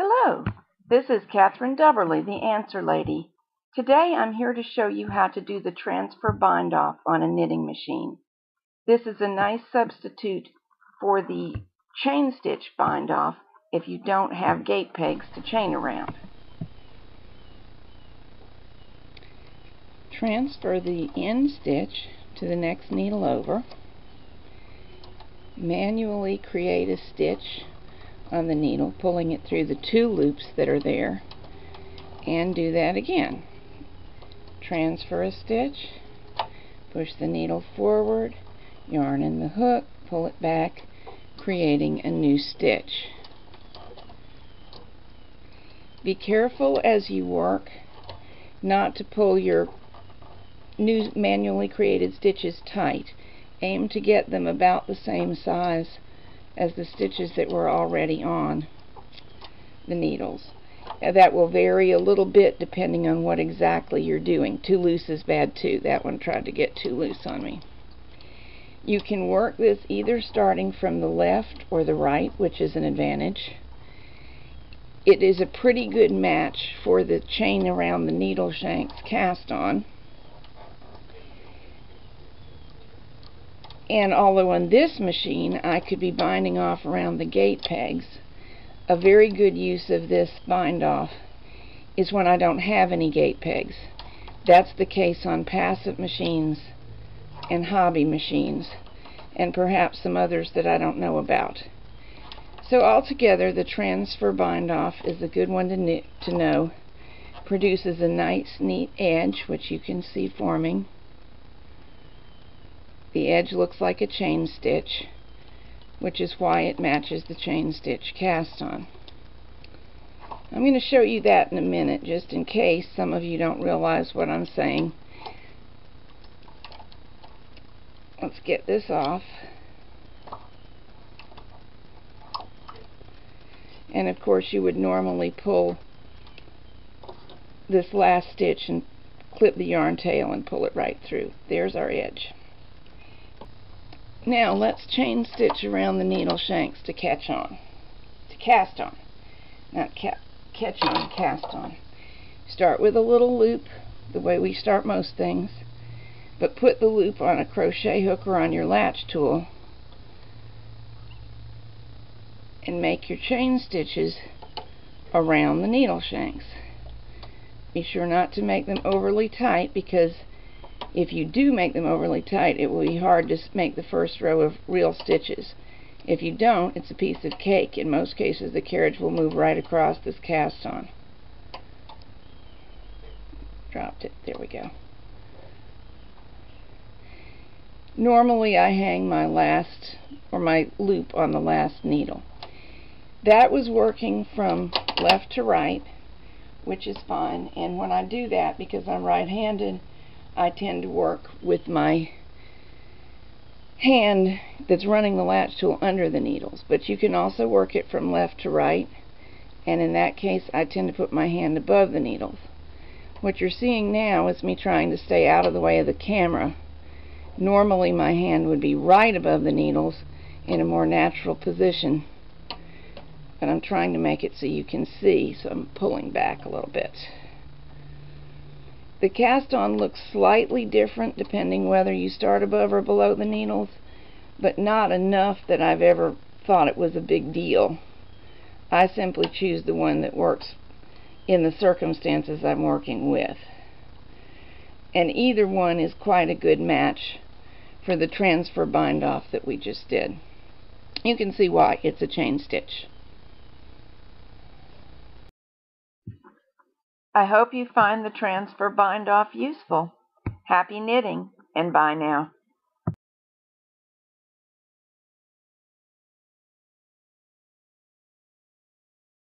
Hello, this is Catherine Dubberly, the Answer Lady. Today I'm here to show you how to do the transfer bind off on a knitting machine. This is a nice substitute for the chain stitch bind off if you don't have gate pegs to chain around. Transfer the end stitch to the next needle over. Manually create a stitch on the needle, pulling it through the 2 loops that are there, and do that again. Transfer a stitch, push the needle forward, yarn in the hook, pull it back, creating a new stitch. Be careful as you work not to pull your new manually created stitches tight. Aim to get them about the same size as the stitches that were already on the needles. That will vary a little bit depending on what exactly you're doing. Too loose is bad too. That one tried to get too loose on me. You can work this either starting from the left or the right, which is an advantage. It is a pretty good match for the chain around the needle shanks cast on. And although on this machine I could be binding off around the gate pegs, a very good use of this bind off is when I don't have any gate pegs. That's the case on Passaps machines and hobby machines, and perhaps some others that I don't know about. So altogether, the transfer bind off is a good one to know. Produces a nice neat edge, which you can see forming. The edge looks like a chain stitch, which is why it matches the chain stitch cast on. I'm going to show you that in a minute, just in case some of you don't realize what I'm saying. Let's get this off. And of course you would normally pull this last stitch and clip the yarn tail and pull it right through. There's our edge. Now let's chain stitch around the needle shanks to cast on. Not catch on, cast on. Start with a little loop, the way we start most things, but put the loop on a crochet hook or on your latch tool and make your chain stitches around the needle shanks. Be sure not to make them overly tight, because if you do make them overly tight, it will be hard to make the first row of real stitches. If you don't, it's a piece of cake. In most cases, the carriage will move right across this cast on. Dropped it. There we go. Normally, I hang my loop on the last needle. That was working from left to right, which is fine. And when I do that, because I'm right-handed, I tend to work with my hand that's running the latch tool under the needles. But you can also work it from left to right, and in that case I tend to put my hand above the needles. What you're seeing now is me trying to stay out of the way of the camera. Normally my hand would be right above the needles in a more natural position, but I'm trying to make it so you can see, so I'm pulling back a little bit. The cast on looks slightly different depending whether you start above or below the needles, but not enough that I've ever thought it was a big deal. I simply choose the one that works in the circumstances I'm working with. And either one is quite a good match for the transfer bind off that we just did. You can see why. It's a chain stitch. I hope you find the transfer bind off useful. Happy knitting, and bye now.